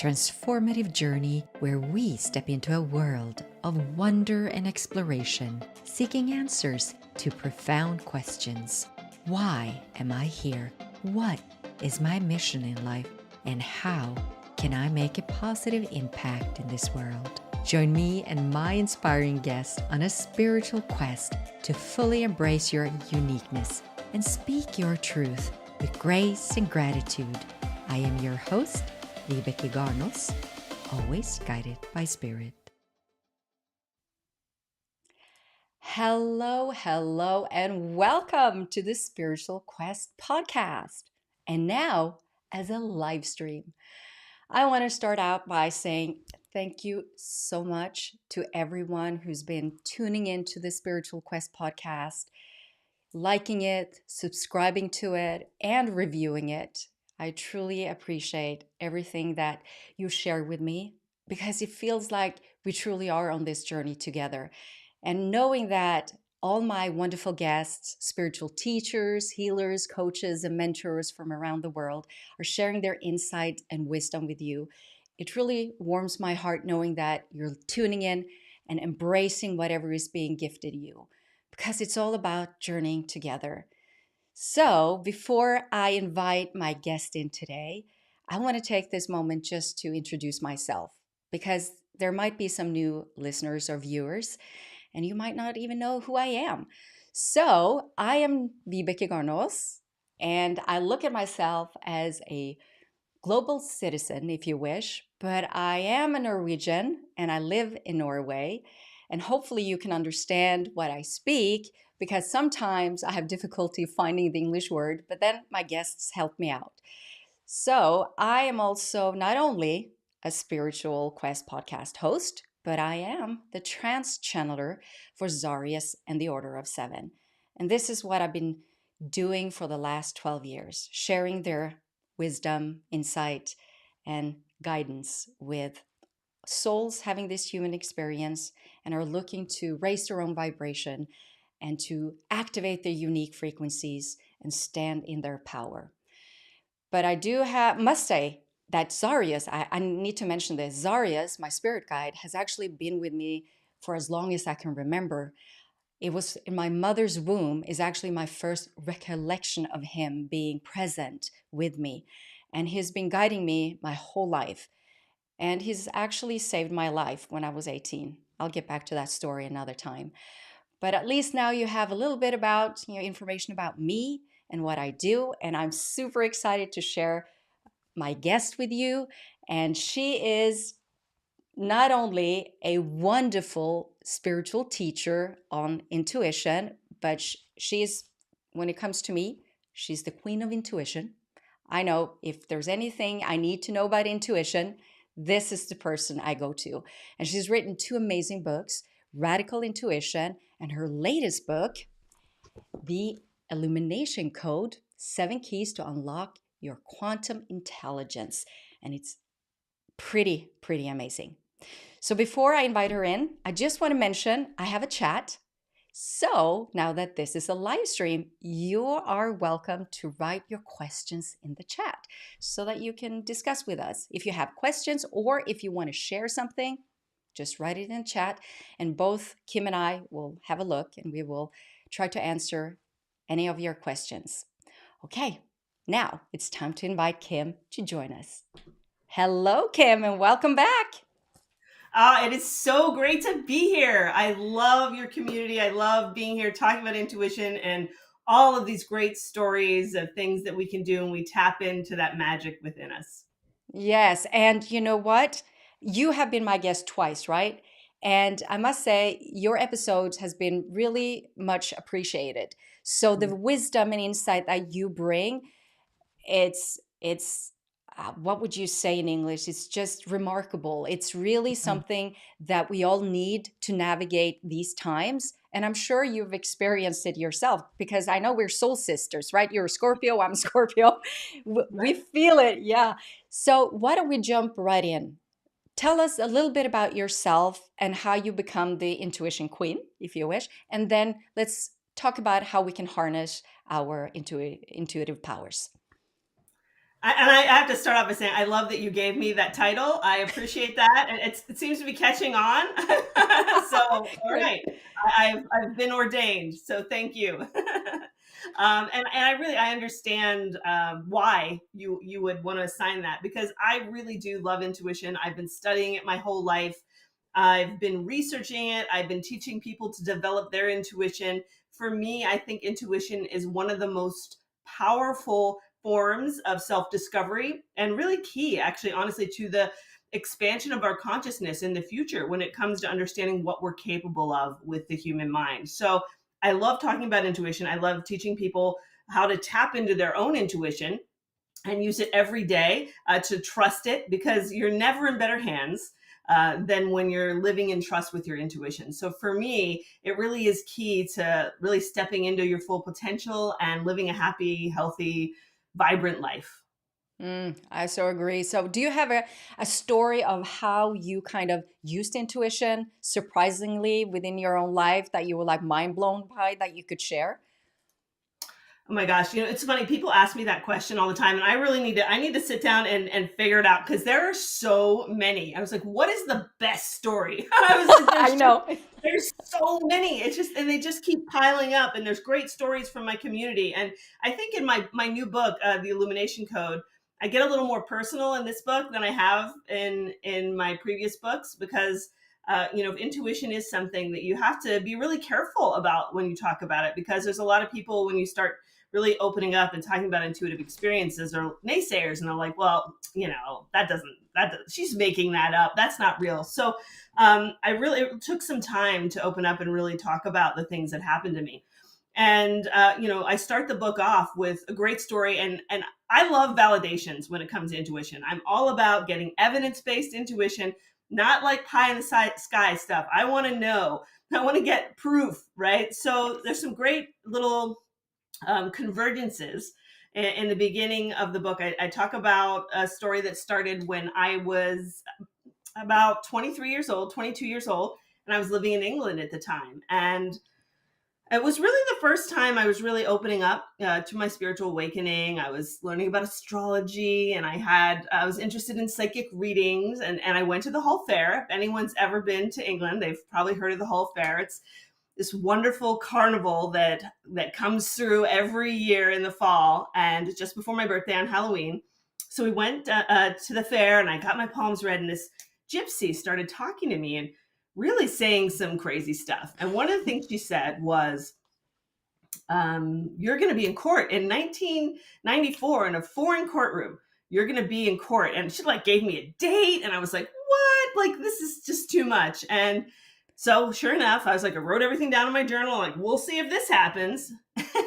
transformative journey where we step into a world of wonder and exploration, seeking answers to profound questions. Why am I here? What is my mission in life? And how can I make a positive impact in this world? Join me and my inspiring guests on a spiritual quest to fully embrace your uniqueness and speak your truth with grace and gratitude. I am your host, Vibeke Garnos, always guided by spirit. Hello, and welcome to the Spiritual Quest podcast. And now, as a live stream, I want to start out by saying thank you so much to everyone who's been tuning into the Spiritual Quest podcast, liking it, subscribing to it, and reviewing it. I truly appreciate everything that you share with me because it feels like we truly are on this journey together. And knowing that all my wonderful guests, spiritual teachers, healers, coaches, and mentors from around the world are sharing their insight and wisdom with you, it really warms my heart knowing that you're tuning in and embracing whatever is being gifted you, because it's all about journeying together. So before I invite my guest in today, I want to take this moment just to introduce myself, because there might be some new listeners or viewers, and you might not even know who I am. So I am Vibeke Garnos, and I look at myself as a global citizen, if you wish, but I am a Norwegian and I live in Norway. And hopefully you can understand what I speak, because sometimes I have difficulty finding the English word, but then my guests help me out. So I am also not only a Spiritual Quest podcast host, but I am the trance channeler for Zarius and the Order of Seven. And this is what I've been doing for the last 12 years, sharing their wisdom, insight, and guidance with souls having this human experience and are looking to raise their own vibration and to activate their unique frequencies and stand in their power. But I must say that Zarius, I need to mention this, Zarius, my spirit guide, has actually been with me for as long as I can remember. It was in my mother's womb is actually my first recollection of him being present with me. And he's been guiding me my whole life. And he's actually saved my life when I was 18. I'll get back to that story another time. But at least now you have a little bit about, information about me and what I do. And I'm super excited to share my guest with you. And she is not only a wonderful spiritual teacher on intuition, but she's, when it comes to me, she's the queen of intuition. I know if there's anything I need to know about intuition, this is the person I go to. And she's written 2 amazing books, Radical Intuition, and her latest book, The Illumination Code, 7 Keys to Unlock Your Quantum Intelligence. And it's pretty amazing. So before I invite her in, I just want to mention I have a chat. So now that this is a live stream, you are welcome to write your questions in the chat so that you can discuss with us. If you have questions or if you want to share something, just write it in chat, and both Kim and I will have a look and we will try to answer any of your questions. Okay, now it's time to invite Kim to join us. Hello, Kim, and welcome back. It is so great to be here. I love your community. I love being here talking about intuition and all of these great stories of things that we can do when we tap into that magic within us. Yes, and you know what? You have been my guest twice, right? And I must say, your episodes has been really much appreciated. So the wisdom and insight that you bring, it's what would you say in English? It's just remarkable. It's really something that we all need to navigate these times. And I'm sure you've experienced it yourself, because I know we're soul sisters, right? You're a Scorpio, I'm a Scorpio. We feel it, yeah. So why don't we jump right in? Tell us a little bit about yourself and how you become the intuition queen, if you wish. And then let's talk about how we can harness our intuitive powers. I have to start off by saying I love that you gave me that title. I appreciate that, and it seems to be catching on. So, all Great. right, I've been ordained. So, thank you. And I understand why you would want to assign that, because I really do love intuition. I've been studying it my whole life. I've been researching it. I've been teaching people to develop their intuition. For me, I think intuition is one of the most powerful forms of self discovery, and really key, actually, honestly, to the expansion of our consciousness in the future when it comes to understanding what we're capable of with the human mind. So, I love talking about intuition. I love teaching people how to tap into their own intuition and use it every day, to trust it, because you're never in better hands than when you're living in trust with your intuition. So for me, it really is key to really stepping into your full potential and living a happy, healthy, vibrant life. I so agree. So, do you have a story of how you kind of used intuition surprisingly within your own life that you were like mind blown by that you could share? Oh my gosh, it's funny. People ask me that question all the time, and I need to sit down and figure it out, because there are so many. I was like, what is the best story? I was like, I know. there's so many. It's just, and they just keep piling up, and there's great stories from my community. And I think in my new book, The Illumination Code, I get a little more personal in this book than I have in my previous books, because intuition is something that you have to be really careful about when you talk about it, because there's a lot of people, when you start really opening up and talking about intuitive experiences, or naysayers, and they're like, well, she's making that up, that's not real. So it took some time to open up and really talk about the things that happened to me. And I start the book off with a great story, and I love validations when it comes to intuition. I'm all about getting evidence-based intuition, not like pie in the sky stuff. I want to know, I want to get proof, right? So there's some great little convergences in the beginning of the book. I talk about a story that started when I was about 23 years old, 22 years old, and I was living in England at the time. And it was really the first time I was really opening up to my spiritual awakening. I was learning about astrology, and I was interested in psychic readings, and I went to the Hull Fair. If anyone's ever been to England, they've probably heard of the Hull Fair. It's this wonderful carnival that comes through every year in the fall, and just before my birthday on Halloween. So we went to the fair, and I got my palms read, and this gypsy started talking to me and really saying some crazy stuff. And one of the things she said was, you're going to be in court in 1994 in a foreign courtroom. You're going to be in court. And she like gave me a date, and I was like, what? Like, this is just too much. And so sure enough, I was like, I wrote everything down in my journal. Like, we'll see if this happens.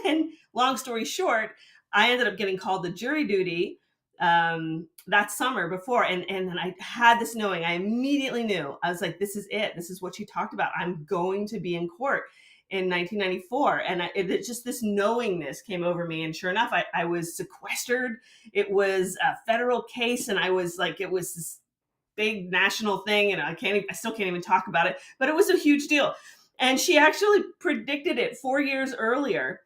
And long story short, I ended up getting called to jury duty that summer before. And then I had this knowing. I immediately knew. I was like, this is it. This is what she talked about. I'm going to be in court in 1994. And it just, this knowingness came over me. And sure enough, I was sequestered. It was a federal case. And I was like, it was this big national thing, and I still can't even talk about it, but it was a huge deal. And she actually predicted it 4 years earlier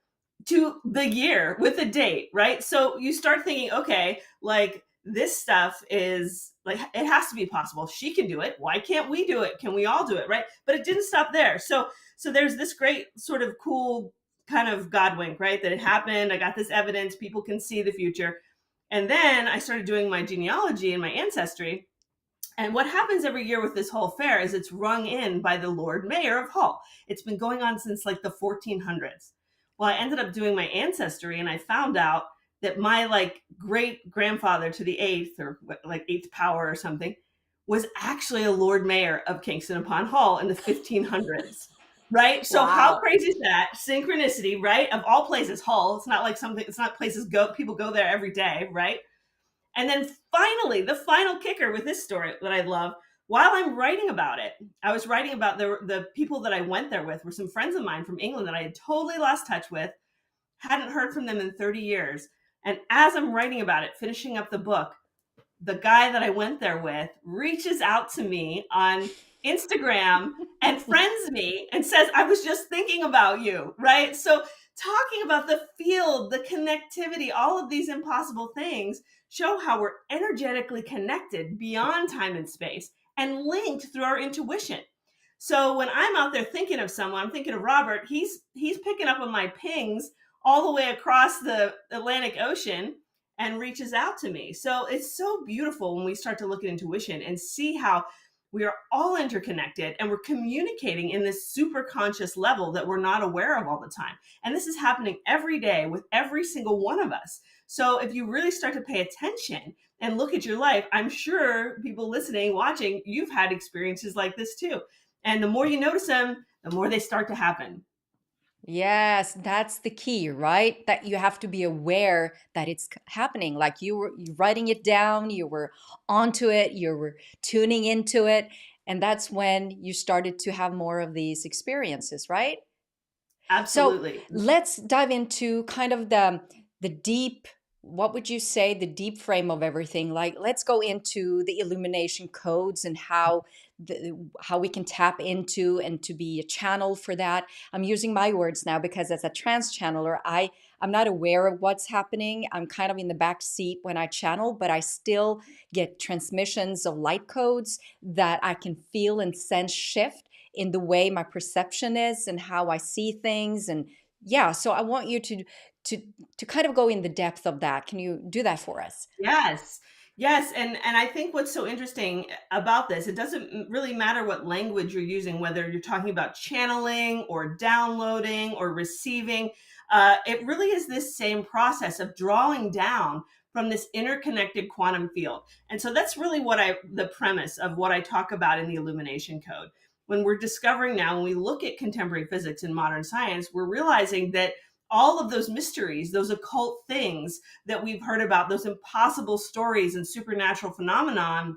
to the year with a date, right? So you start thinking, okay, like, this stuff is like, it has to be possible. If she can do it, why can't we do it? Can we all do it, right? But it didn't stop there. So there's this great sort of cool kind of God wink, right? That it happened. I got this evidence. People can see the future. And then I started doing my genealogy and my ancestry. And what happens every year with this Hull Fair is it's rung in by the Lord Mayor of Hull. It's been going on since like the 1400s. Well, I ended up doing my ancestry, and I found out that my like great grandfather to the eighth, or like eighth power or something, was actually a Lord Mayor of Kingston upon Hull in the 1500s. Right? So how Wow. crazy is that? Synchronicity, right? Of all places, Hull. It's not like something, it's not places people go there every day, right? And then finally, the final kicker with this story that I love, while I'm writing about it, I was writing about the people that I went there with were some friends of mine from England that I had totally lost touch with, hadn't heard from them in 30 years. And as I'm writing about it, finishing up the book, the guy that I went there with reaches out to me on Instagram and friends me and says, I was just thinking about you, right? So talking about the field, the connectivity, all of these impossible things show how we're energetically connected beyond time and space and linked through our intuition. So when I'm out there thinking of someone, I'm thinking of Robert, he's picking up on my pings all the way across the Atlantic Ocean and reaches out to me. So it's so beautiful when we start to look at intuition and see how we are all interconnected and we're communicating in this super conscious level that we're not aware of all the time. And this is happening every day with every single one of us. So if you really start to pay attention and look at your life, I'm sure people listening, watching, you've had experiences like this too. And the more you notice them, the more they start to happen. Yes, that's the key, right? That you have to be aware that it's happening. Like you writing it down, you were onto it, you were tuning into it, and that's when you started to have more of these experiences, right? So Absolutely. let's dive into kind of the deep, what would you say, the deep frame of everything? Like let's go into the illumination codes and how we can tap into and to be a channel for that. I'm using my words now because as a trans channeler, I'm not aware of what's happening. I'm kind of in the back seat when I channel, but I still get transmissions of light codes that I can feel and sense shift in the way my perception is and how I see things. And yeah, so I want you to to kind of go in the depth of that. Can you do that for us? Yes. Yes, and I think what's so interesting about this, it doesn't really matter what language you're using, whether you're talking about channeling or downloading or receiving. It really is this same process of drawing down from this interconnected quantum field. And so that's really the premise of what I talk about in the Illumination Code. When we're discovering now, when we look at contemporary physics and modern science, we're realizing that all of those mysteries, those occult things that we've heard about, those impossible stories and supernatural phenomenon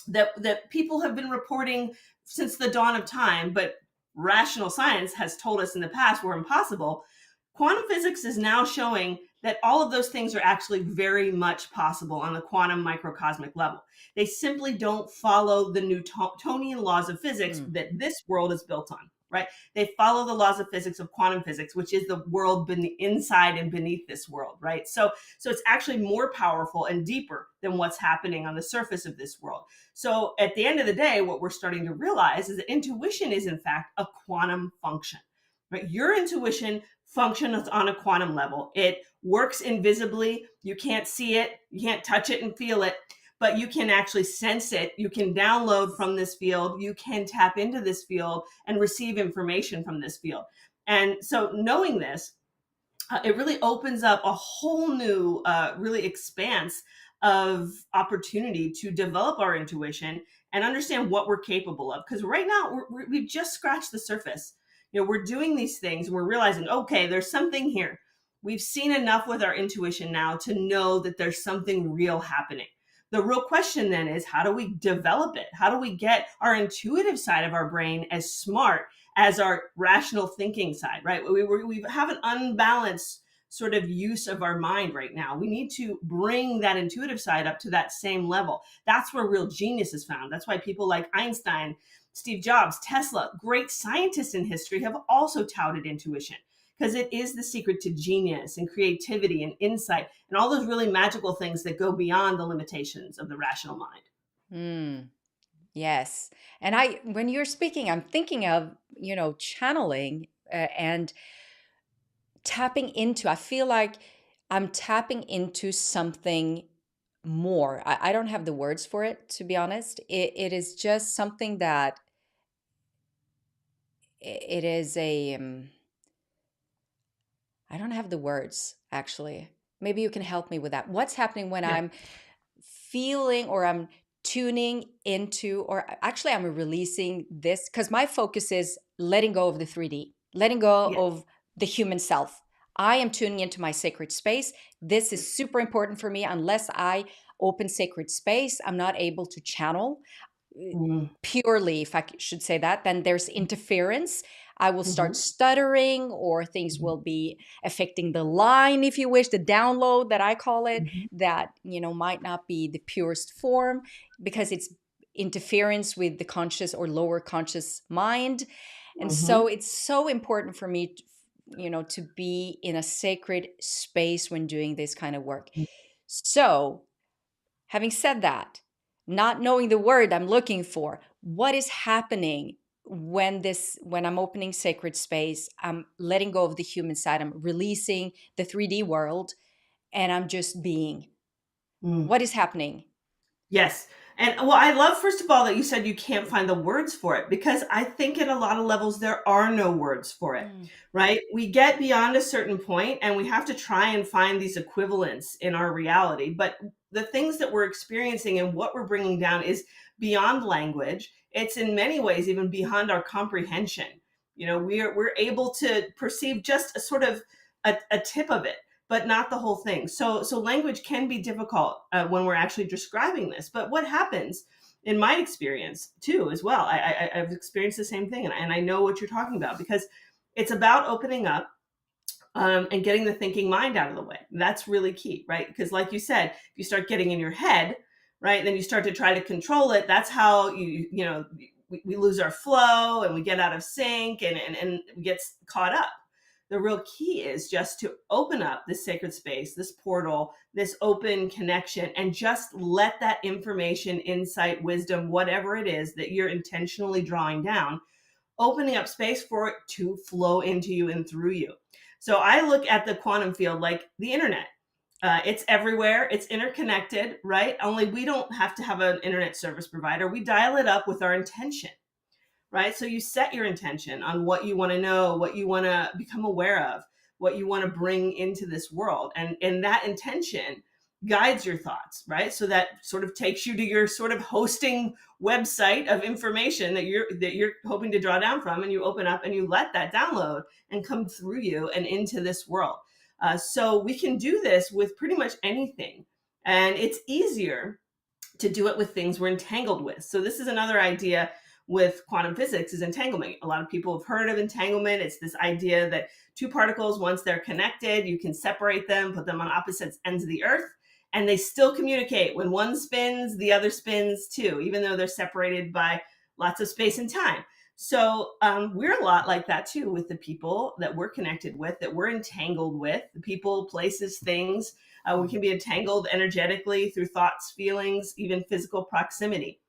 that people have been reporting since the dawn of time, but rational science has told us in the past were impossible. Quantum physics is now showing that all of those things are actually very much possible on the quantum microcosmic level. They simply don't follow the Newtonian laws of physics Mm. that this world is built on, right? They follow the laws of physics of quantum physics, which is the world inside and beneath this world, right? So it's actually more powerful and deeper than what's happening on the surface of this world. So at the end of the day, what we're starting to realize is that intuition is in fact a quantum function, right? Your intuition functions on a quantum level. It works invisibly. You can't see it, you can't touch it and feel it, but you can actually sense it. You can download from this field. You can tap into this field and receive information from this field. And so knowing this, it really opens up a whole new, really expanse of opportunity to develop our intuition and understand what we're capable of. Because right now we've just scratched the surface. You know, we're doing these things and we're realizing, okay, there's something here. We've seen enough with our intuition now to know that there's something real happening. The real question then is, how do we develop it? How do we get our intuitive side of our brain as smart as our rational thinking side, right? We have an unbalanced sort of use of our mind right now. We need to bring that intuitive side up to that same level. That's where real genius is found. That's why people like Einstein, Steve Jobs, Tesla, great scientists in history have also touted intuition because it is the secret to genius and creativity and insight and all those really magical things that go beyond the limitations of the rational mind. Mm. Yes. And when you're speaking, I'm thinking of, channeling and tapping into, I feel like I'm tapping into something more. I don't have the words for it, to be honest. It is just something that it is I don't have the words actually. Maybe you can help me with that. What's happening when Yeah. I'm feeling or I'm tuning into, or actually I'm releasing this because my focus is letting go of the 3D, letting go Yeah. of the human self. I am tuning into my sacred space. This is super important for me. Unless I open sacred space, I'm not able to channel Mm-hmm. purely, if I should say that. Then there's interference. I will start stuttering, or things will be affecting the line, if you wish, the download that I call it, Mm-hmm. that, might not be the purest form because it's interference with the conscious or lower conscious mind. And Mm-hmm. so it's so important for me to be in a sacred space when doing this kind of work. So, having said that, not knowing the word I'm looking for, what is happening when I'm opening sacred space? I'm letting go of the human side. I'm releasing the 3D world, and I'm just being. Mm. What is happening? Yes. And well, I love, first of all, that you said you can't find the words for it, because I think at a lot of levels there are no words for it, Mm, right? We get beyond a certain point and we have to try and find these equivalents in our reality. But the things that we're experiencing and what we're bringing down is beyond language. It's in many ways even beyond our comprehension. We're able to perceive just a sort of a tip of it, but not the whole thing. So language can be difficult when we're actually describing this. But what happens in my experience too, as well, I've experienced the same thing, and I know what you're talking about, because it's about opening up and getting the thinking mind out of the way. That's really key, right? Because like you said, if you start getting in your head, right, then you start to try to control it. That's how we lose our flow and we get out of sync, and we get caught up. The real key is just to open up this sacred space, this portal, this open connection, and just let that information, insight, wisdom, whatever it is that you're intentionally drawing down, opening up space for it to flow into you and through you. So I look at the quantum field like the internet. It's everywhere. It's interconnected, right? Only we don't have to have an internet service provider. We dial it up with our intention, right? So you set your intention on what you want to know, what you want to become aware of, what you want to bring into this world. And that intention guides your thoughts, right? So that sort of takes you to your sort of hosting website of information that you're hoping to draw down from, and you open up and you let that download and come through you and into this world. So we can do this with pretty much anything, and it's easier to do it with things we're entangled with. So this is another idea with quantum physics, is entanglement. A lot of people have heard of entanglement. It's this idea that two particles, once they're connected, you can separate them, put them on opposite ends of the earth, and they still communicate. When one spins, the other spins too, even though they're separated by lots of space and time. So we're a lot like that too, with the people that we're connected with, that we're entangled with, the people, places, things. We can be entangled energetically through thoughts, feelings, even physical proximity.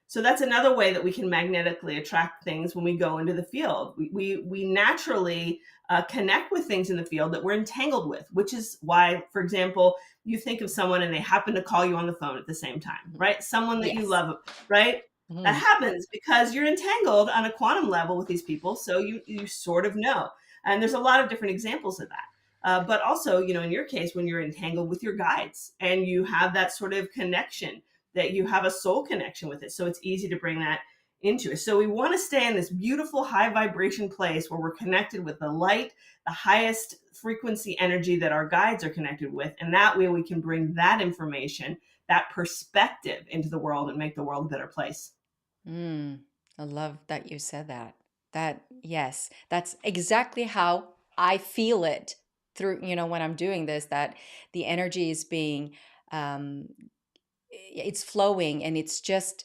So that's another way that we can magnetically attract things when we go into the field. We naturally connect with things in the field that we're entangled with, which is why, for example, you think of someone and they happen to call you on the phone at the same time, right? Someone that you yes. love, right? That Mhm. happens because you're entangled on a quantum level with these people. So you sort of know. And there's a lot of different examples of that. But also, in your case, when you're entangled with your guides and you have that sort of connection, that you have a soul connection with it. So it's easy to bring that into it. So we want to stay in this beautiful high vibration place where we're connected with the light, the highest frequency energy that our guides are connected with. And that way we can bring that information, that perspective into the world and make the world a better place. Mm, I love that you said that. Yes, that's exactly how I feel it through, when I'm doing this, that the energy is um, it's flowing, and it's just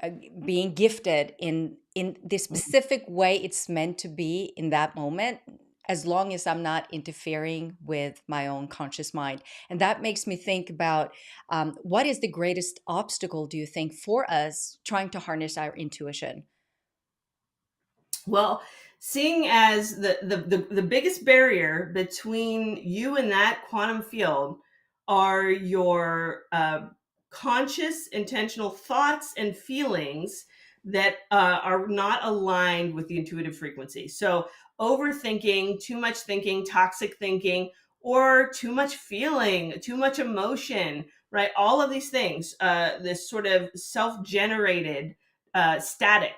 uh, being gifted in the specific way it's meant to be in that moment, as long as I'm not interfering with my own conscious mind. And that makes me think about, what is the greatest obstacle, do you think, for us trying to harness our intuition? Well, seeing as the biggest barrier between you and that quantum field are your conscious, intentional thoughts and feelings that are not aligned with the intuitive frequency. So, overthinking, too much thinking, toxic thinking, or too much feeling, too much emotion, right? All of these things, this sort of self generated static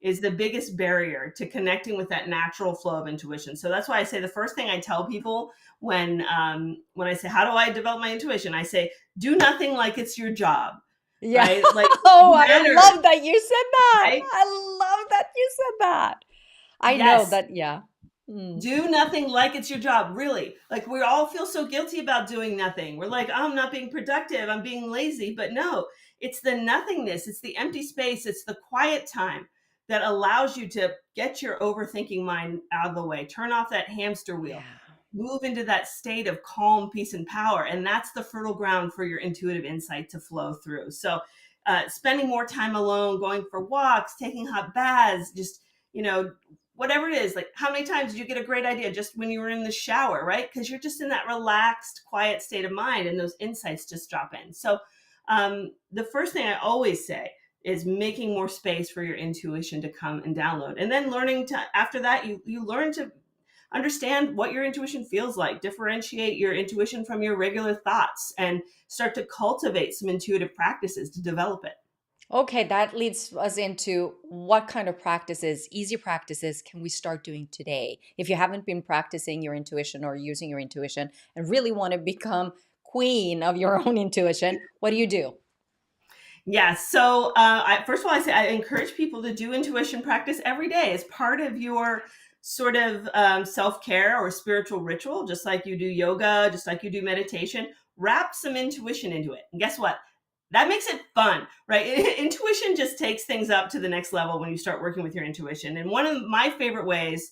is the biggest barrier to connecting with that natural flow of intuition. So that's why I say the first thing I tell people when I say, how do I develop my intuition? I say, do nothing like it's your job, Yeah. right? Like, Oh, I matters, love that you said that. right? I love that you said that. I know Yes. that. Yeah. Mm. Do nothing like it's your job, really. Like, we all feel so guilty about doing nothing. We're like, oh, I'm not being productive, I'm being lazy. But no, it's the nothingness, it's the empty space, it's the quiet time that allows you to get your overthinking mind out of the way, turn off that hamster wheel, Yeah. move into that state of calm, peace, and power. And that's the fertile ground for your intuitive insight to flow through. So, spending more time alone, going for walks, taking hot baths, just, you know, whatever it is, like how many times did you get a great idea just when you were in the shower, right? Because you're just in that relaxed, quiet state of mind and those insights just drop in. So, the first thing I always say is making more space for your intuition to come and download. And then learning to, after that, you learn to understand what your intuition feels like, differentiate your intuition from your regular thoughts, and start to cultivate some intuitive practices to develop it. Okay, that leads us into what kind of practices, easy practices, can we start doing today? If you haven't been practicing your intuition or using your intuition and really want to become queen of your own intuition, what do you do? Yeah. So, first of all, I say I encourage people to do intuition practice every day as part of your sort of self care or spiritual ritual, just like you do yoga, just like you do meditation. Wrap some intuition into it. And guess what? That makes it fun, right? Intuition just takes things up to the next level when you start working with your intuition. And one of my favorite ways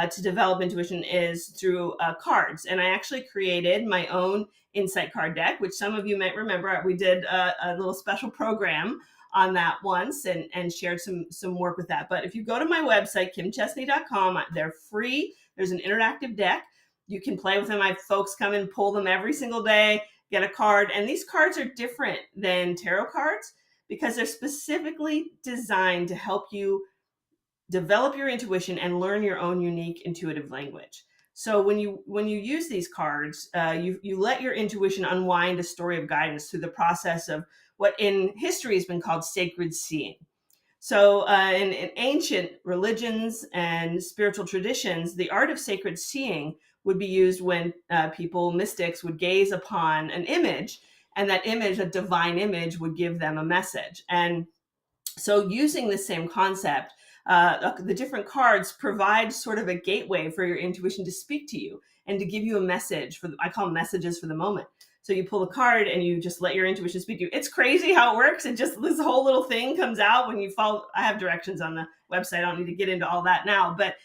to develop intuition is through cards. And I actually created my own insight card deck, which some of you might remember. We did a little special program on that once, and shared some work with that. But if you go to my website, kimchestney.com, they're free. There's an interactive deck. You can play with them. My folks come and pull them every single day, get a card. And these cards are different than tarot cards because they're specifically designed to help you develop your intuition and learn your own unique intuitive language. So when you use these cards, you let your intuition unwind a story of guidance through the process of what in history has been called sacred seeing. So in ancient religions and spiritual traditions, the art of sacred seeing would be used when people, mystics, would gaze upon an image, and that image, a divine image, would give them a message. And so using the same concept, the different cards provide sort of a gateway for your intuition to speak to you and to give you a message I call them messages for the moment. So you pull a card and you just let your intuition speak to you. It's crazy how it works. It just, this whole little thing comes out when you follow. I have directions on the website. I don't need to get into all that now, but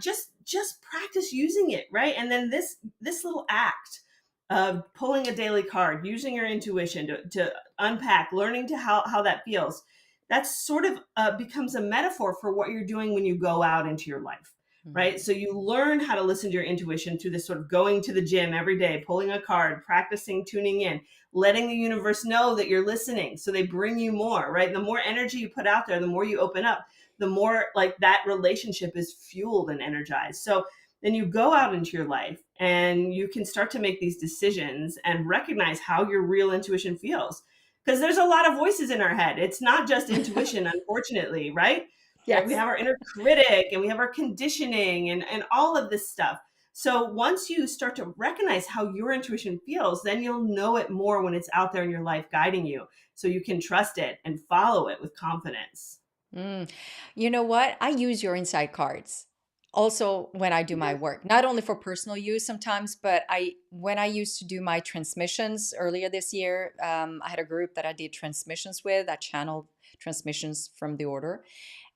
just practice using it, right? And then this little act of pulling a daily card, using your intuition to unpack, learning to how that feels, that sort of becomes a metaphor for what you're doing when you go out into your life, right? So you learn how to listen to your intuition through this sort of going to the gym every day, pulling a card, practicing tuning in, letting the universe know that you're listening. So they bring you more, right? The more energy you put out there, the more you open up, the more like that relationship is fueled and energized. So then you go out into your life and you can start to make these decisions and recognize how your real intuition feels, because there's a lot of voices in our head. It's not just intuition, unfortunately, right? We Yes. have our inner critic and we have our conditioning and all of this stuff. So once you start to recognize how your intuition feels, then you'll know it more when it's out there in your life guiding you. So you can trust it and follow it with confidence. Mm. You know what? I use your insight cards also when I do my work, not only for personal use sometimes, but when I used to do my transmissions earlier this year, I had a group that I did transmissions with. I channeled transmissions from the order.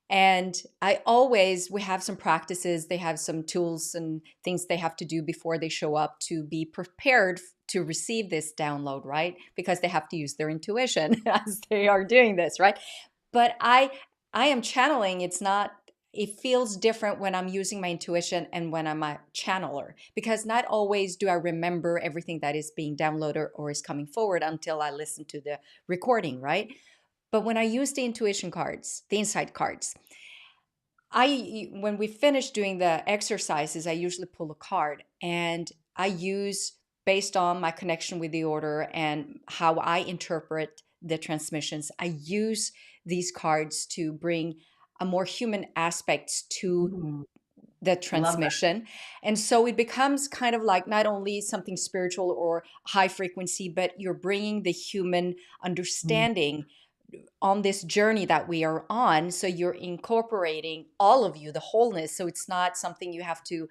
And we have some practices, they have some tools and things they have to do before they show up to be prepared to receive this download, right? Because they have to use their intuition as they are doing this, right? But I am channeling. It feels different when I'm using my intuition and when I'm a channeler, because not always do I remember everything that is being downloaded or is coming forward until I listen to the recording, right? But when I use the intuition cards, the insight cards, when we finish doing the exercises, I usually pull a card and I use, based on my connection with the order and how I interpret the transmissions, I use these cards to bring a more human aspect to Mhm. the Love that. transmission. And so it becomes kind of like not only something spiritual or high frequency, but you're bringing the human Mm. understanding on this journey that we are on. So you're incorporating all of you, the wholeness. So it's not something you have to,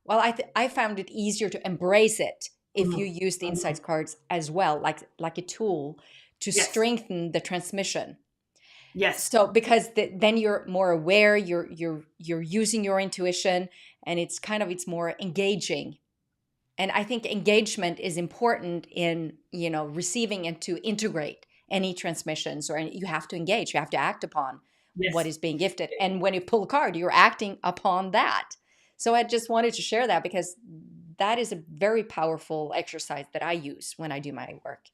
well, I found it easier to embrace it if you Mhm. use the Mhm. insights cards as well, like a tool to Yes. strengthen the transmission. Yes. So because then you're more aware, you're using your intuition, and it's more engaging. And I think engagement is important in, receiving and to integrate any transmissions, or you have to engage, you have to act upon what Yes. is being gifted. And when you pull a card, you're acting upon that. So I just wanted to share that because that is a very powerful exercise that I use when I do my work.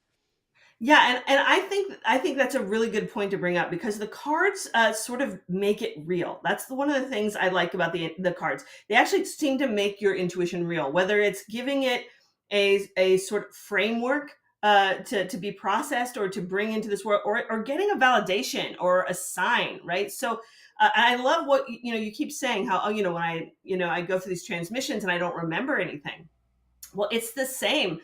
Yeah, and I think that's a really good point to bring up because the cards sort of make it real. That's one of the things I like about the cards. They actually seem to make your intuition real, whether it's giving it a sort of framework to be processed or to bring into this world, or getting a validation or a sign, right? So. And I love what you keep saying how when I go through these transmissions and I don't remember anything. Well, it's the same.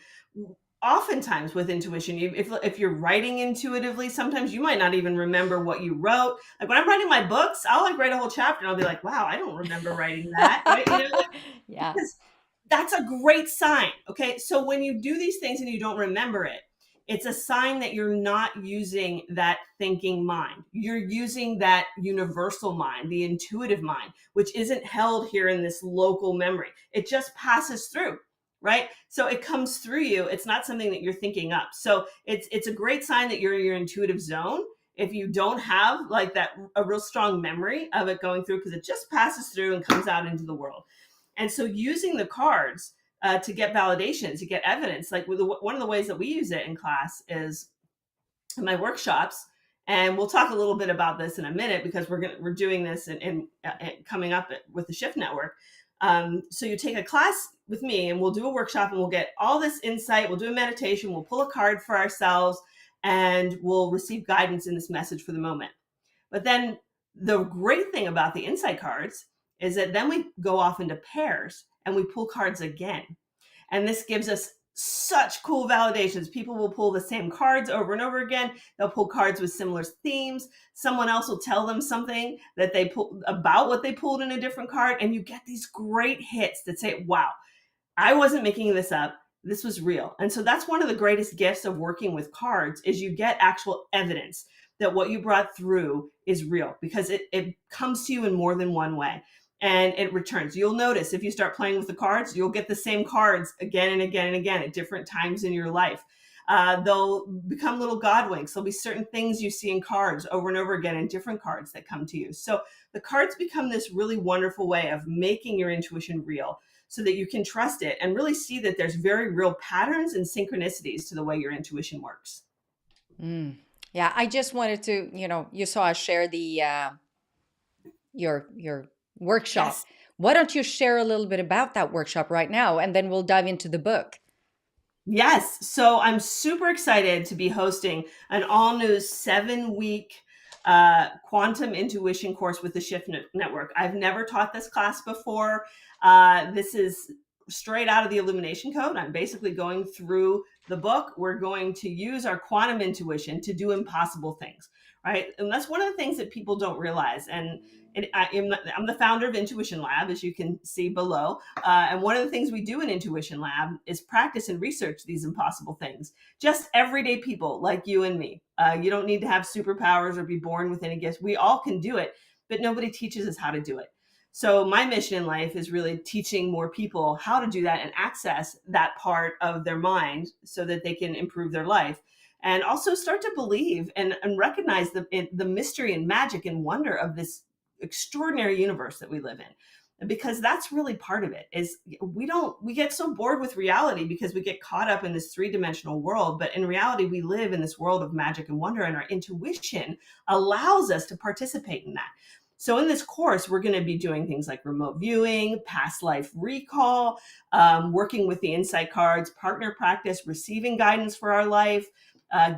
Oftentimes with intuition, if you're writing intuitively, sometimes you might not even remember what you wrote. Like when I'm writing my books, I'll like write a whole chapter and I'll be like, wow, I don't remember writing that, right? Yeah. Because that's a great sign. Okay. So when you do these things and you don't remember it, it's a sign that you're not using that thinking mind. You're using that universal mind, the intuitive mind, which isn't held here in this local memory. It just passes through, right? So it comes through you. It's not something that you're thinking up. So it's a great sign that you're in your intuitive zone. If you don't have like that, a real strong memory of it going through, because it just passes through and comes out into the world. And so using the cards to get validation, to get evidence, like one of the ways that we use it in class is in my workshops. And we'll talk a little bit about this in a minute because we're doing this and coming up with the Shift Network. So you take a class with me and we'll do a workshop and we'll get all this insight. We'll do a meditation. We'll pull a card for ourselves and we'll receive guidance in this message for the moment. But then the great thing about the insight cards is that then we go off into pairs and we pull cards again. And this gives us such cool validations. People will pull the same cards over and over again. They'll pull cards with similar themes. Someone else will tell them something that they pull about what they pulled in a different card. And you get these great hits that say, wow, I wasn't making this up. This was real. And so that's one of the greatest gifts of working with cards is you get actual evidence that what you brought through is real because it comes to you in more than one way and it returns. You'll notice if you start playing with the cards, you'll get the same cards again and again and again at different times in your life. They'll become little God winks. There'll be certain things you see in cards over and over again in different cards that come to you. So the cards become this really wonderful way of making your intuition real so that you can trust it and really see that there's very real patterns and synchronicities to the way your intuition works. Mm. Yeah, I just wanted to, you saw us share the your workshop. Yes. Why don't you share a little bit about that workshop right now, and then we'll dive into the book. Yes. So I'm super excited to be hosting an all new 7-week quantum intuition course with the Shift Network. I've never taught this class before. This is straight out of the Illumination Code. I'm basically going through the book. We're going to use our quantum intuition to do impossible things, right? And that's one of the things that people don't realize. And I'm the founder of Intuition Lab, as you can see below. And one of the things we do in Intuition Lab is practice and research these impossible things. Just everyday people like you and me. You don't need to have superpowers or be born with any gifts. We all can do it, but nobody teaches us how to do it. So my mission in life is really teaching more people how to do that and access that part of their mind so that they can improve their life and also start to believe and recognize the mystery and magic and wonder of this extraordinary universe that we live in, because that's really part of it. Is we get so bored with reality because we get caught up in this 3-dimensional world, but in reality we live in this world of magic and wonder, and our intuition allows us to participate in that. So in this course, we're going to be doing things like remote viewing, past life recall, working with the insight cards, partner practice, receiving guidance for our life,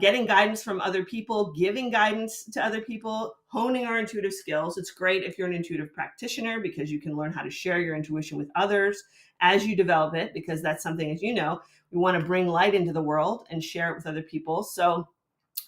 getting guidance from other people, giving guidance to other people, honing our intuitive skills. It's great if you're an intuitive practitioner because you can learn how to share your intuition with others as you develop it, because that's something, as you know, we want to bring light into the world and share it with other people. So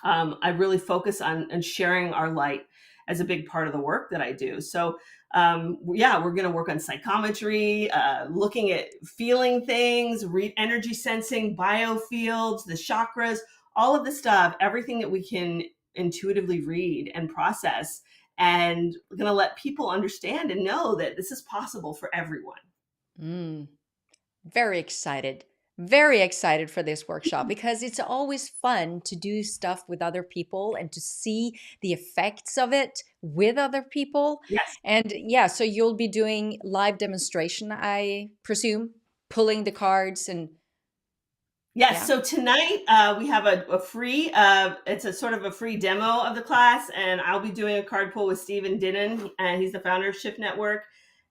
I really focus on sharing our light as a big part of the work that I do. So yeah, we're going to work on psychometry, looking at feeling things, energy sensing, biofields, the chakras, all of the stuff, everything that we can intuitively read and process, and going to let people understand and know that this is possible for everyone. Mm. Very excited. Very excited for this workshop because it's always fun to do stuff with other people and to see the effects of it with other people. Yes. And yeah, so you'll be doing live demonstration, I presume, pulling the cards and Yes. yeah. So tonight we have a free, it's a sort of a free demo of the class, and I'll be doing a card pull with Stephen Dinnan, and he's the founder of Shift Network,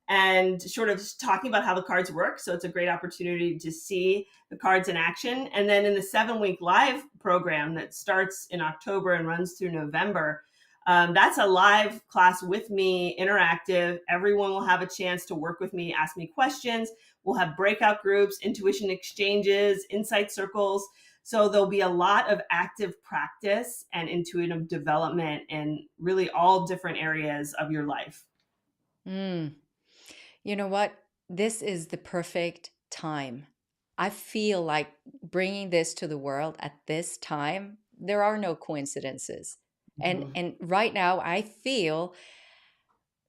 and sort of talking about how the cards work. So it's a great opportunity to see the cards in action. And then in the 7-week live program that starts in October and runs through November, that's a live class with me, interactive. Everyone will have a chance to work with me, ask me questions. We'll have breakout groups, intuition exchanges, insight circles. So there'll be a lot of active practice and intuitive development in really all different areas of your life. Mm. You know what? This is the perfect time. I feel like bringing this to the world at this time, there are no coincidences. And Mhm. and right now I feel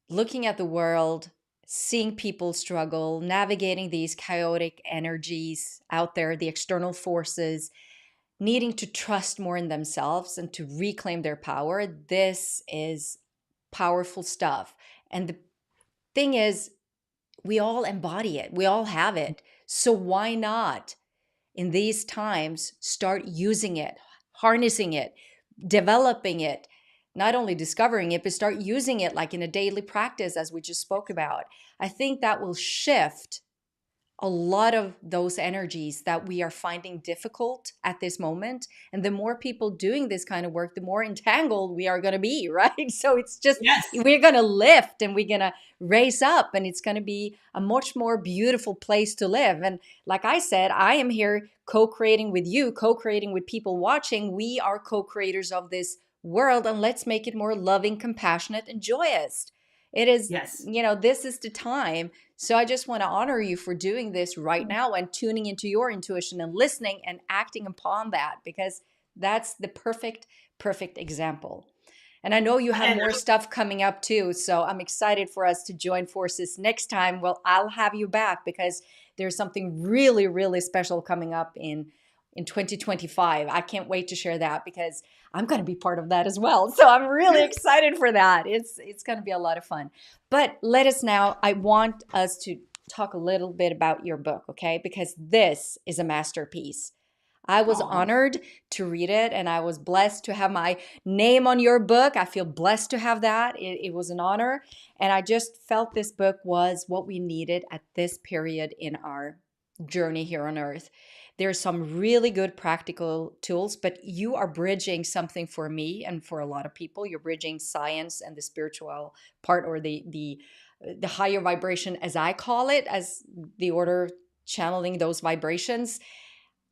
looking at the world, seeing people struggle, navigating these chaotic energies out there, the external forces, needing to trust more in themselves and to reclaim their power. This is powerful stuff. And the thing is, we all embody it, we all have it. So why not in these times start using it, harnessing it, developing it, not only discovering it, but start using it like in a daily practice, as we just spoke about? I think that will shift a lot of those energies that we are finding difficult at this moment. And the more people doing this kind of work, the more entangled we are going to be, right? So it's just, Yes. we're going to lift and we're going to raise up, and it's going to be a much more beautiful place to live. And like I said, I am here co creating with you, co creating with people watching. We are co creators of this world, and let's make it more loving, compassionate, and joyous. It is, Yes. this is the time. So I just want to honor you for doing this right now and tuning into your intuition and listening and acting upon that, because that's the perfect example. And I know you have And more stuff coming up too. So I'm excited for us to join forces next time. Well, I'll have you back because there's something really, really special coming up in 2025. I can't wait to share that because I'm going to be part of that as well. So I'm really excited for that. It's going to be a lot of fun. But let us now, I want us to talk a little bit about your book, okay? Because this is a masterpiece. I was aw. honored to read it, and I was blessed to have my name on your book. I feel blessed to have that. It was an honor. And I just felt this book was what we needed at this period in our journey here on earth. There's some really good practical tools, but you are bridging something for me and for a lot of people. You're bridging science and the spiritual part, or the higher vibration, as I call it, as the order channeling those vibrations.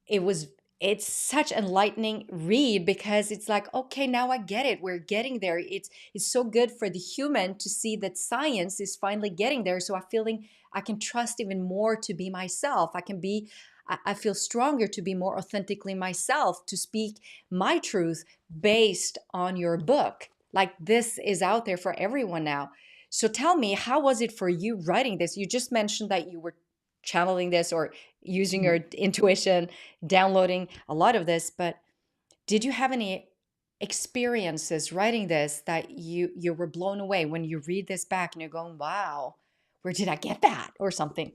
It's such enlightening read because it's like, okay, now I get it, we're getting there. It's so good for the human to see that science is finally getting there, so I feeling I can trust even more to be myself. I feel stronger to be more authentically myself, to speak my truth based on your book. Like, this is out there for everyone now. So tell me, how was it for you writing this? You just mentioned that you were channeling this or using your intuition, downloading a lot of this, but did you have any experiences writing this that you were blown away when you read this back and you're going, wow, where did I get that, or something?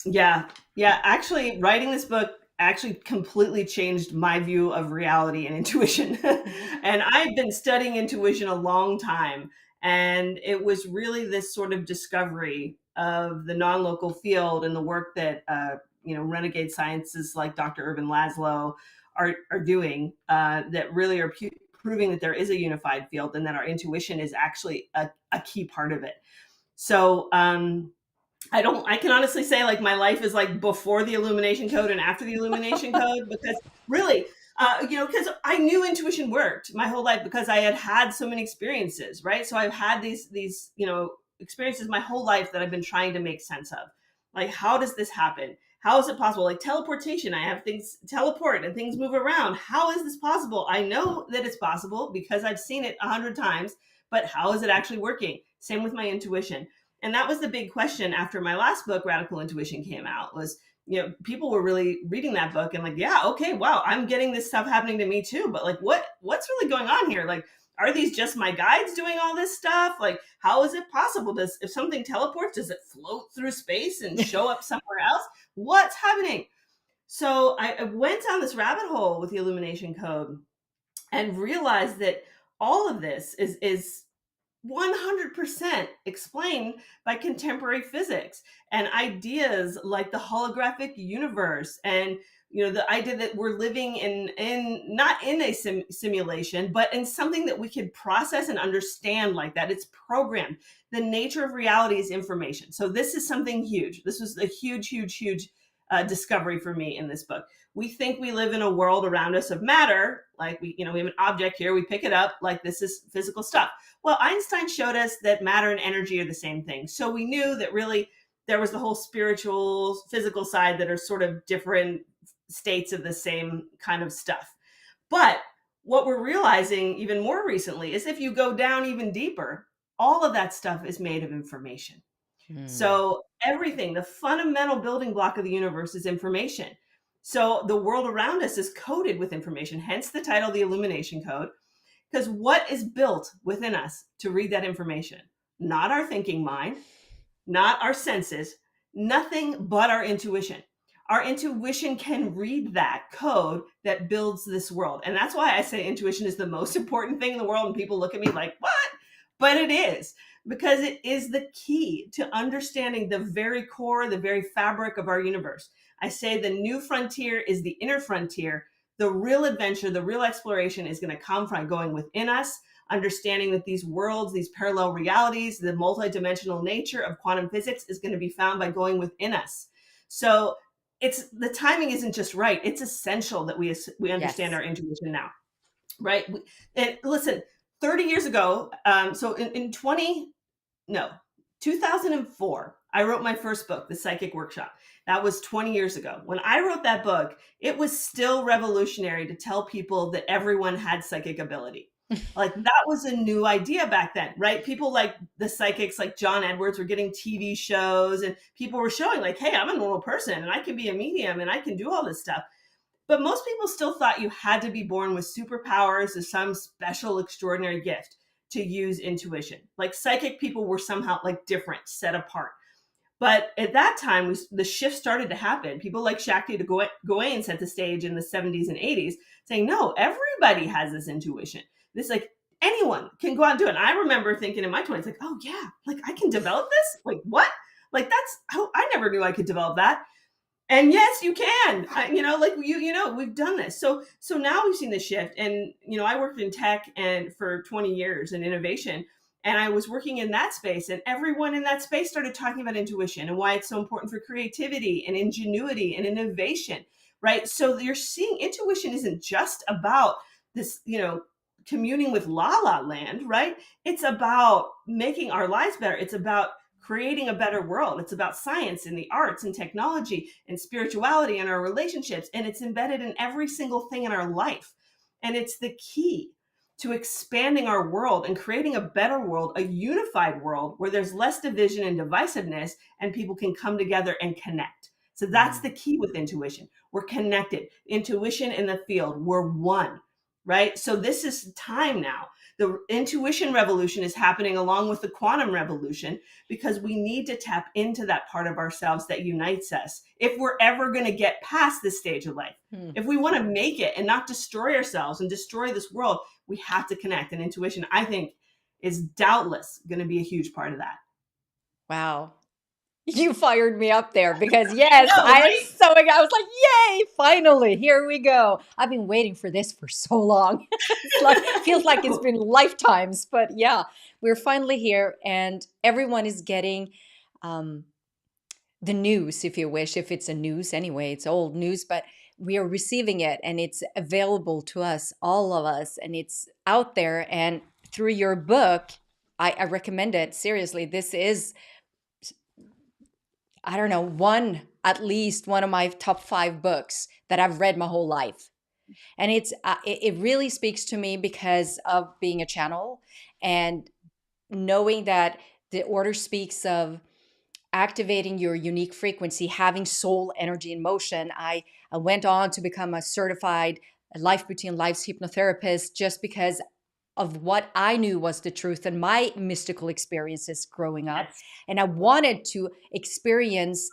Yeah. Yeah. Actually, writing this book actually completely changed my view of reality and intuition. Mhm. And I've been studying intuition a long time. And it was really this sort of discovery of the non local field and the work that, renegade sciences like Dr. Urban Laszlo are doing, that really are proving that there is a unified field and that our intuition is actually a key part of it. So, I can honestly say like my life is like before the Illumination Code and after the Illumination Code, because really, because I knew intuition worked my whole life because I had had so many experiences, right? So I've had these experiences my whole life that I've been trying to make sense of. Like, how does this happen? How is it possible? Like teleportation, I have things teleport and things move around. How is this possible? I know that it's possible because I've seen it 100 times, but how is it actually working? Same with my intuition. And that was the big question after my last book, Radical Intuition, came out. Was, people were really reading that book and like, yeah, okay, wow, I'm getting this stuff happening to me too. But like, what's really going on here? Like, are these just my guides doing all this stuff? Like, how is it possible? If something teleports, does it float through space and show up somewhere else? What's happening? So I went down this rabbit hole with the Illumination Code and realized that all of this is 100% explained by contemporary physics and ideas like the holographic universe, and the idea that we're living in not in a simulation, but in something that we can process and understand, like that it's programmed. The nature of reality is information. So this is something huge. This was a huge discovery for me in this book. We think we live in a world around us of matter, like we have an object here, we pick it up, like this is physical stuff. Well, Einstein showed us that matter and energy are the same thing. So we knew that really there was the whole spiritual, physical side that are sort of different states of the same kind of stuff. But what we're realizing even more recently is if you go down even deeper, all of that stuff is made of information. So everything, the fundamental building block of the universe is information. So the world around us is coded with information, hence the title, The Illumination Code. Because what is built within us to read that information? Not our thinking mind, not our senses, nothing but our intuition. Our intuition can read that code that builds this world. And that's why I say intuition is the most important thing in the world. And people look at me like, what? But it is, because it is the key to understanding the very core, the very fabric of our universe. I say the new frontier is the inner frontier. The real adventure, the real exploration is going to come from going within us, understanding that these worlds, these parallel realities, the multidimensional nature of quantum physics is going to be found by going within us. So the timing isn't just right. It's essential that we understand our intuition now, right? And listen, 30 years ago, so in 2004, I wrote my first book, The Psychic Workshop. That was 20 years ago. When I wrote that book, it was still revolutionary to tell people that everyone had psychic ability. Like that was a new idea back then, right? People like the psychics like John Edwards were getting TV shows and people were showing like, hey, I'm a normal person and I can be a medium and I can do all this stuff. But most people still thought you had to be born with superpowers or some special extraordinary gift to use intuition. Like psychic people were somehow like different, set apart. But at that time, the shift started to happen. People like Shakti Gawain set the stage in the 70s and 80s saying, no, everybody has this intuition. This like anyone can go out and do it. And I remember thinking in my 20s, like, oh yeah, like I can develop this? Like what? Like I never knew I could develop that. And yes, you can, we've done this. So now we've seen the shift. And, I worked in tech and for 20 years in innovation, and I was working in that space, and everyone in that space started talking about intuition and why it's so important for creativity and ingenuity and innovation, right? So you're seeing intuition isn't just about this, communing with la la land, right? It's about making our lives better. It's about creating a better world. It's about science and the arts and technology and spirituality and our relationships. And it's embedded in every single thing in our life. And it's the key to expanding our world and creating a better world, a unified world where there's less division and divisiveness and people can come together and connect. So that's the key with intuition. We're connected. Intuition in the field, we're one, right? So this is time now. The intuition revolution is happening along with the quantum revolution because we need to tap into that part of ourselves that unites us if we're ever going to get past this stage of life. If we want to make it and not destroy ourselves and destroy this world, we have to connect. And intuition, I think, is doubtless going to be a huge part of that. Wow. You fired me up there because yes, I am right? so excited. I was like, yay, finally, here we go. I've been waiting for this for so long. Feels like it's been lifetimes, but yeah, we're finally here and everyone is getting the news, if you wish, if it's a news anyway, it's old news, but we are receiving it and it's available to us, all of us, and it's out there. And through your book, I recommend it. Seriously, this is, I don't know, one at least one of my top 5 books that I've read my whole life. And it really speaks to me because of being a channel and knowing that the order speaks of activating your unique frequency, having soul energy in motion. I went on to become a certified life routine lives hypnotherapist just because of what I knew was the truth and my mystical experiences growing up. Yes. And I wanted to experience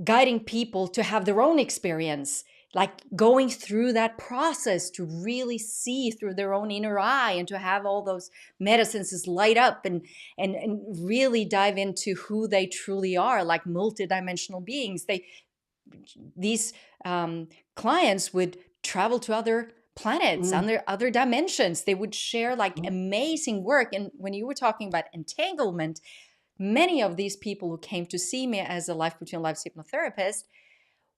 guiding people to have their own experience, like going through that process to really see through their own inner eye and to have all those medicines just light up and really dive into who they truly are, like multidimensional beings. These clients would travel to other planets, Mm, under other dimensions. They would share like mm, amazing work. And when you were talking about entanglement, many of these people who came to see me as a life routine life hypnotherapist,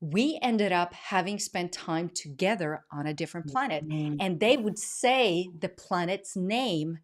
we ended up having spent time together on a different planet. mm. And they would say the planet's name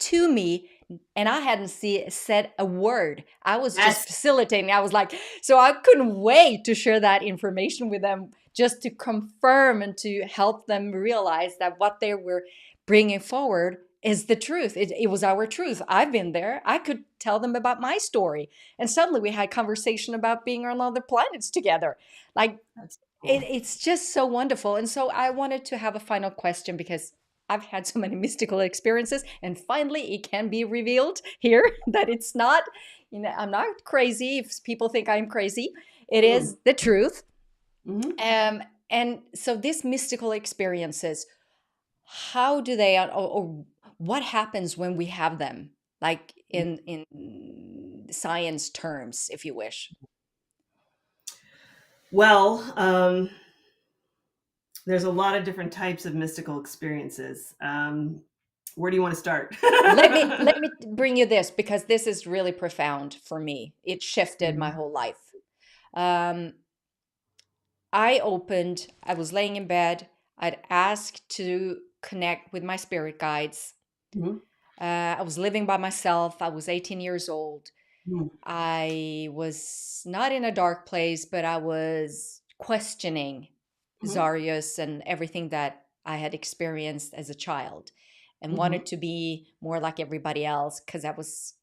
to me, and I hadn't said a word. I was just Yes. facilitating. I was like, so I couldn't wait to share that information with them, just to confirm and to help them realize that what they were bringing forward is the truth. It was our truth. I've been there. I could tell them about my story. And suddenly we had conversation about being on other planets together. Like, That's cool. it's just so wonderful. And so I wanted to have a final question because I've had so many mystical experiences, and finally it can be revealed here that it's not, I'm not crazy. If people think I'm crazy, it Mm, is the truth. mhm, And so these mystical experiences, how do they, or what happens when we have them, like mm. in science terms, if you wish? Well, there's a lot of different types of mystical experiences. Where do you want to start? Let me bring you this because this is really profound for me. It shifted my Mhm, whole life. Um, I was laying in bed. I'd asked to connect with my spirit guides. mhm, I was living by myself. I was 18 years old. mhm, I was not in a dark place, but I was questioning mhm, Zarius and everything that I had experienced as a child and mhm, wanted to be more like everybody else because I was,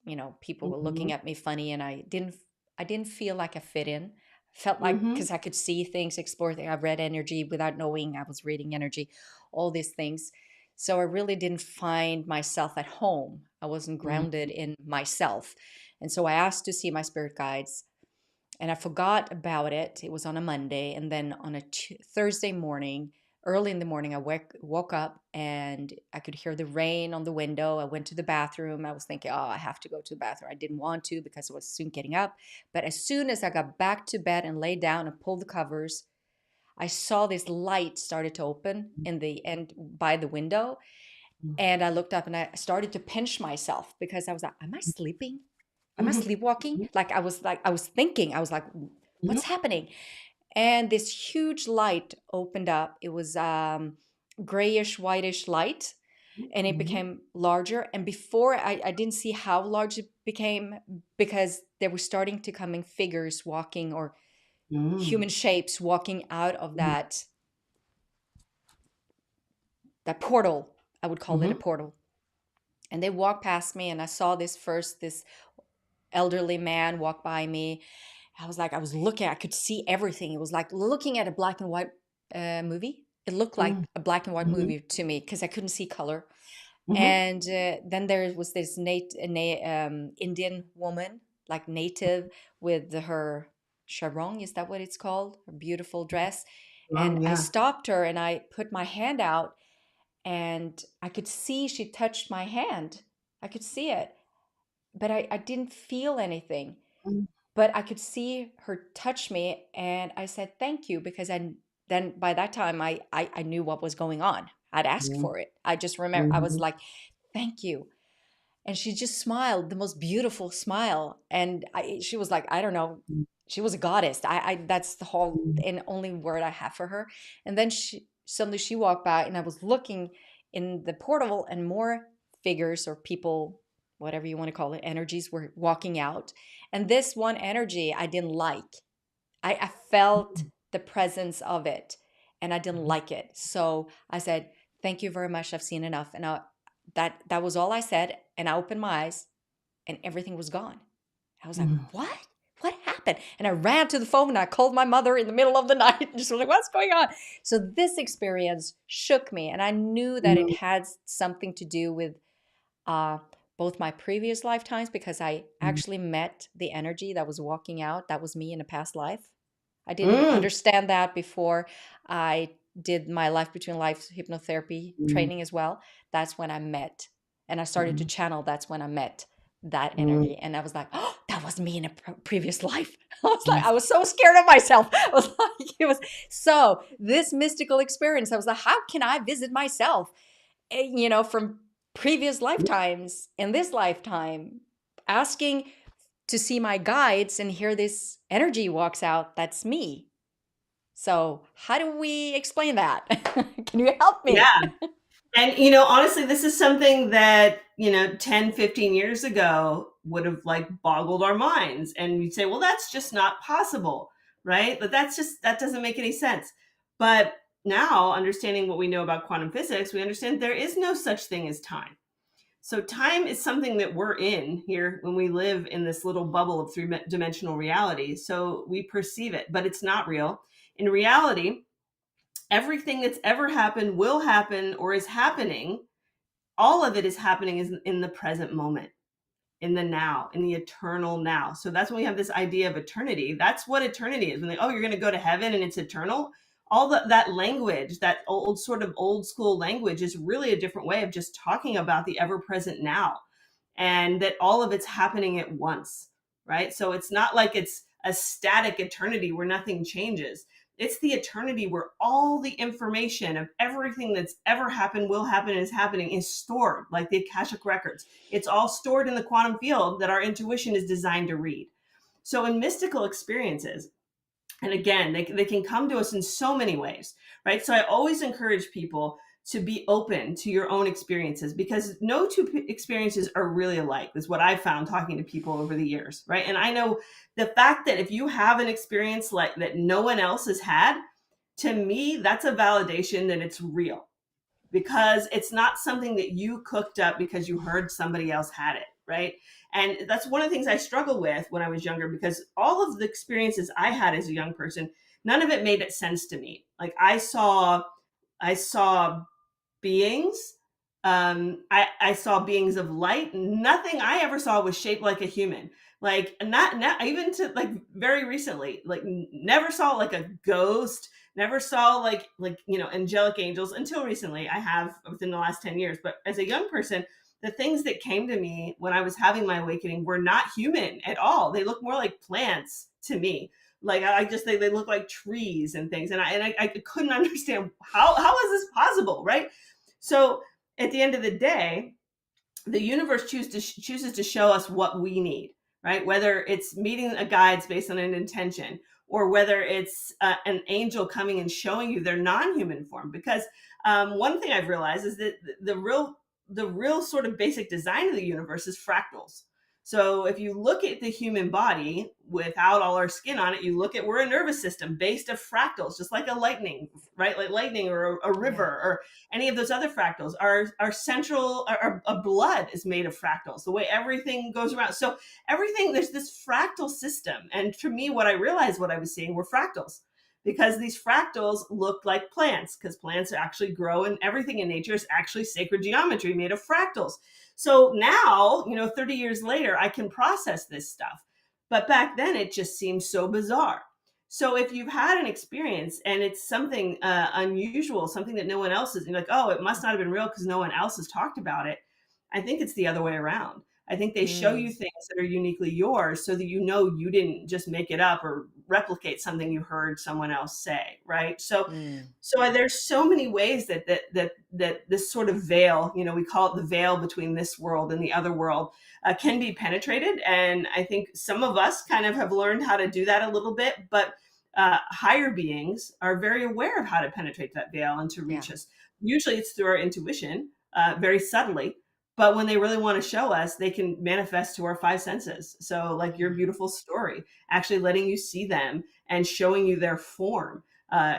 people were looking mhm, at me funny and I didn't feel like I fit in. Felt like mhm, because I could see things, explore things. I read energy without knowing I was reading energy, all these things. So I really didn't find myself at home. I wasn't mhm, grounded in myself. And so I asked to see my spirit guides and I forgot about it. It was on a Monday. And then on a Thursday morning, early in the morning, I woke up and I could hear the rain on the window. I went to the bathroom. I was thinking, oh, I have to go to the bathroom. I didn't want to because I was soon getting up. But as soon as I got back to bed and lay down and pulled the covers, I saw this light started to open in the end by the window. And I looked up and I started to pinch myself because I was like, am I sleeping? Am I mhm, sleepwalking? I was thinking, I was like, mhm, what's happening? And this huge light opened up. It was grayish, whitish light, and it mhm, became larger. And before I didn't see how large it became because there were starting to come in figures walking or mhm, human shapes walking out of mhm, that portal. I would call it a mhm, portal. And they walked past me, and I saw this elderly man walk by me. I was looking, I could see everything. It was like looking at a black and white movie. It looked like mhm, a black and white mhm, movie to me because I couldn't see color. mhm, And then there was this Indian woman, like native, with her sarong. Is that what it's called? Her beautiful dress. And I yeah. stopped her and I put my hand out and I could see she touched my hand. I could see it, but I didn't feel anything. Mhm, But I could see her touch me, and I said thank you because then by that time I knew what was going on. I'd asked mhm, for it. I just remember I was mhm, like, thank you. And she just smiled, the most beautiful smile. And she was like, I don't know, she was a goddess. I that's the whole mhm, and only word I have for her. And then she walked by, and I was looking in the portal, and more figures or people, whatever you want to call it, energies were walking out. And this one energy I didn't like. I felt the presence of it and I didn't like it. So I said, thank you very much. I've seen enough. And that was all I said. And I opened my eyes and everything was gone. I was like, Mm. what? What happened? And I ran to the phone and I called my mother in the middle of the night and just was like, what's going on? So this experience shook me. And I knew that it Mm. had something to do with uh, both my previous lifetimes, because I Mm. actually met the energy that was walking out. That was me in a past life. I didn't Mm. understand that before I did my life between lives hypnotherapy Mm. training as well. That's when I met, and I started to Mm. channel. That's when I met that Mm. energy, and I was like, "Oh, that was me in a previous life." I was like, Yes. I was so scared of myself. I was like, it was so this mystical experience. I was like, how can I visit myself? From previous lifetimes in this lifetime, asking to see my guides and hear this energy walks out. That's me. So, how do we explain that? Can you help me? Yeah. And, honestly, this is something that, 10, 15 years ago would have like boggled our minds. And we'd say, well, that's just not possible, right? But that doesn't make any sense. But now, understanding what we know about quantum physics, we understand there is no such thing as time. So, time is something that we're in here when we live in this little bubble of three-dimensional reality. So, we perceive it, but it's not real. In reality, everything that's ever happened, will happen, or is happening, all of it is happening is in the present moment, in the now, in the eternal now. So that's when we have this idea of eternity. That's what eternity is. When you're going to go to heaven and it's eternal. All that language, that old school language, is really a different way of just talking about the ever present now, and that all of it's happening at once, right? So it's not like it's a static eternity where nothing changes. It's the eternity where all the information of everything that's ever happened, will happen, and is happening is stored, like the Akashic records. It's all stored in the quantum field that our intuition is designed to read. So in mystical experiences, and again, they can come to us in so many ways, right? So I always encourage people to be open to your own experiences, because no two experiences are really alike, is what I've found talking to people over the years, right? And I know the fact that if you have an experience like that no one else has had, to me, that's a validation that it's real, because it's not something that you cooked up because you heard somebody else had it, right? And that's one of the things I struggled with when I was younger, because all of the experiences I had as a young person, none of it made sense to me. Like I saw beings. I saw beings of light. Nothing I ever saw was shaped like a human. Like not even to like very recently. Like never saw like a ghost. Never saw like angelic angels until recently. I have within the last 10 years. But as a young person, the things that came to me when I was having my awakening were not human at all. They look more like plants to me. Like I just think they look like trees and things, and I couldn't understand how is this possible, right? So at the end of the day, the universe chooses to show us what we need, right? Whether it's meeting a guides based on an intention, or whether it's an angel coming and showing you their non-human form. Because one thing I've realized is that the real sort of basic design of the universe is fractals. So if you look at the human body without all our skin on it, you look at, we're a nervous system based of fractals, just like a lightning, right? Like lightning or a river Yeah. or any of those other fractals. Our central, our blood is made of fractals, the way everything goes around. So everything, there's this fractal system. And for me, what I realized, what I was seeing were fractals, because these fractals look like plants, because plants actually grow, and everything in nature is actually sacred geometry made of fractals. So now, 30 years later, I can process this stuff. But back then, it just seemed so bizarre. So if you've had an experience and it's something unusual, something that no one else is, and you're like, oh, it must not have been real because no one else has talked about it. I think it's the other way around. I think they show you Mm, things that are uniquely yours, so that you didn't just make it up or replicate something you heard someone else say, right? So, mm, there's so many ways that this sort of veil, we call it the veil between this world and the other world, can be penetrated. And I think some of us kind of have learned how to do that a little bit, but higher beings are very aware of how to penetrate that veil and to yeah. reach us. Usually it's through our intuition, very subtly, But when they really want to show us, they can manifest to our five senses. So, like your Mm. beautiful story, actually letting you see them and showing you their form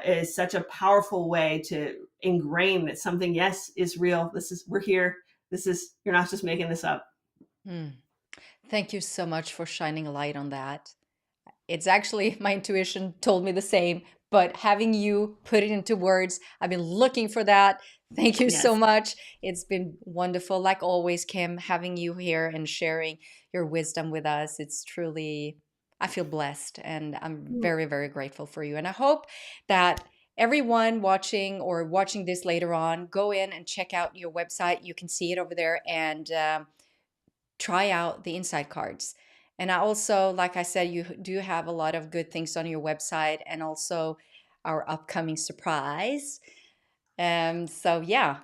is such a powerful way to ingrain that something, yes, is real. This is, we're here. This is, you're not just making this up. Mm. Thank you so much for shining a light on that. It's actually my intuition told me the same, but having you put it into words, I've been looking for that. Thank you so Yes. much. It's been wonderful, like always, Kim, having you here and sharing your wisdom with us. It's truly, I feel blessed and I'm very, very grateful for you. And I hope that everyone watching this later on, go in and check out your website. You can see it over there and try out the inside cards. And I also, like I said, you do have a lot of good things on your website and also our upcoming surprise. So yeah,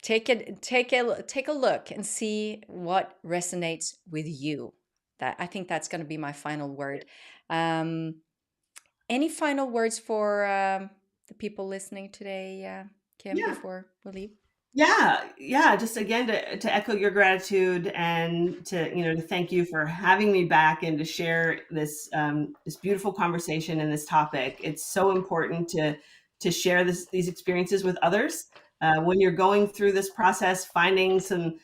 take a look and see what resonates with you. That I think that's going to be my final word. Um, any final words for the people listening today, Kim, Yeah. before we leave? Yeah. Just again to echo your gratitude and to to thank you for having me back and to share this beautiful conversation and this topic. It's so important to share these experiences with others when you're going through this process. Finding some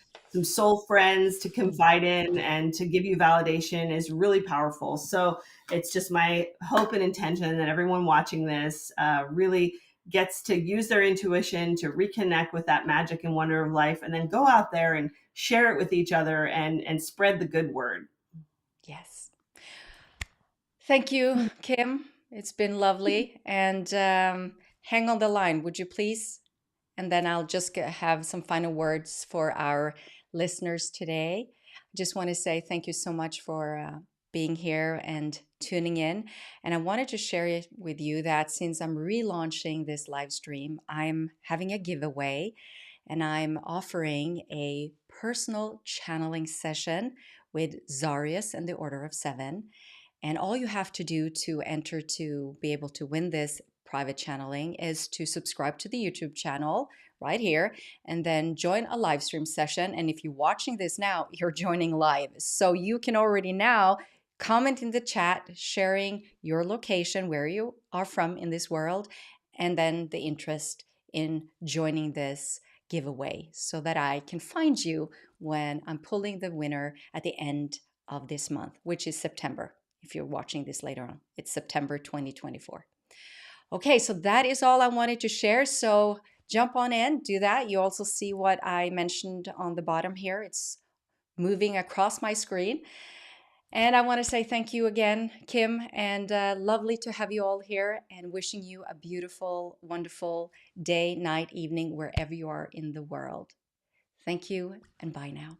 soul friends to confide in and to give you validation is really powerful. So it's just my hope and intention that everyone watching this really gets to use their intuition to reconnect with that magic and wonder of life, and then go out there and share it with each other and spread the good word. Yes. Thank you, Kim. It's been lovely. And hang on the line, would you please? And then I'll just have some final words for our listeners today. I just want to say thank you so much for being here and tuning in. And I wanted to share it with you that since I'm relaunching this live stream, I'm having a giveaway and I'm offering a personal channeling session with Zarius and the Order of Seven. And all you have to do to enter to be able to win this private channeling is to subscribe to the YouTube channel right here and then join a live stream session. And if you're watching this now, you're joining live. So you can already now comment in the chat sharing your location, where you are from in this world, and then the interest in joining this giveaway so that I can find you when I'm pulling the winner at the end of this month, which is September. If you're watching this later on, it's September 2024. Okay, so that is all I wanted to share. So jump on in, do that. You also see what I mentioned on the bottom here. It's moving across my screen. And I want to say thank you again, Kim, and lovely to have you all here and wishing you a beautiful, wonderful day, night, evening, wherever you are in the world. Thank you and bye now.